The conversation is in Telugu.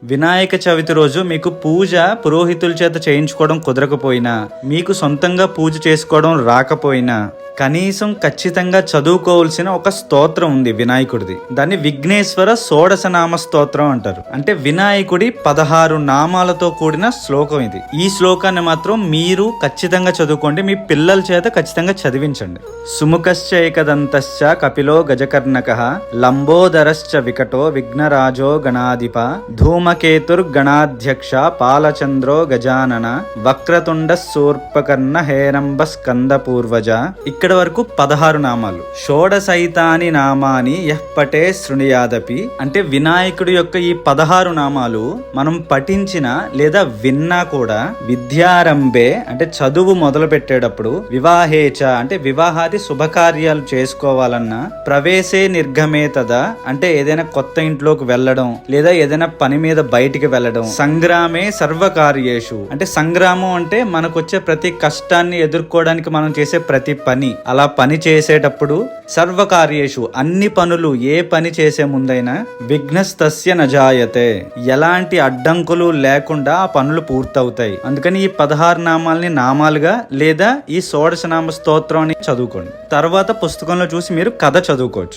వినాయక చవితి రోజు మీకు పూజ పురోహితుల చేత చేయించుకోవడం కుదరకపోయినా, మీకు సొంతంగా పూజ చేసుకోవడం రాకపోయినా, కనీసం ఖచ్చితంగా చదువుకోవాల్సిన ఒక స్తోత్రం ఉంది వినాయకుడిది. దాన్ని విఘ్నేశ్వర షోడశనామ స్తోత్రం అంటారు. అంటే వినాయకుడి 16 నామాలతో కూడిన శ్లోకం ఇది. ఈ శ్లోకాన్ని మాత్రం మీరు ఖచ్చితంగా చదువుకోండి, మీ పిల్లల చేత ఖచ్చితంగా చదివించండి. సుముఖశ్చ ఏకదంతశ్చ కపిలో గజకర్ణకః లంబోదరశ్చ వికటో విఘ్నరాజో గణాధిప ధూమకేతుర్ గణాధ్యక్ష పాలచంద్రో గజానన వక్రతుండ శూర్పకర్ణ హేరంబ స్కంద పూర్వజ. ఇక్కడ వరకు 16 నామాలు. షోడశైతాని నామాని యఃపటే శృణుయాదపి. అంటే వినాయకుడి యొక్క ఈ 16 నామాలు మనం పఠించిన లేదా విన్నా కూడా విద్యారంభే అంటే చదువు మొదలు పెట్టేటప్పుడు, వివాహేచ అంటే వివాహాది శుభకార్యాలు చేసుకోవాలన్నా, ప్రవేశే నిర్గమే తదా అంటే ఏదైనా కొత్త ఇంట్లోకి వెళ్ళడం లేదా ఏదైనా పని మీద బయటికి వెళ్ళడం, సంగ్రామే సర్వకార్యేషు అంటే సంగ్రామం అంటే మనకొచ్చే ప్రతి కష్టాన్ని ఎదుర్కోవడానికి మనం చేసే ప్రతి పని. అలా పని చేసేటప్పుడు సర్వకార్యేషు అన్ని పనులు ఏ పని చేసే ముందైనా విఘ్నస్తస్య నజాయతే ఎలాంటి అడ్డంకులు లేకుండా ఆ పనులు పూర్తవుతాయి. అందుకని ఈ 16 నామాల్ని నామాలుగా లేదా ఈ షోడశనామ స్తోత్రం అని చదువుకోండి. తర్వాత పుస్తకంలో చూసి మీరు కథ చదువుకోవచ్చు.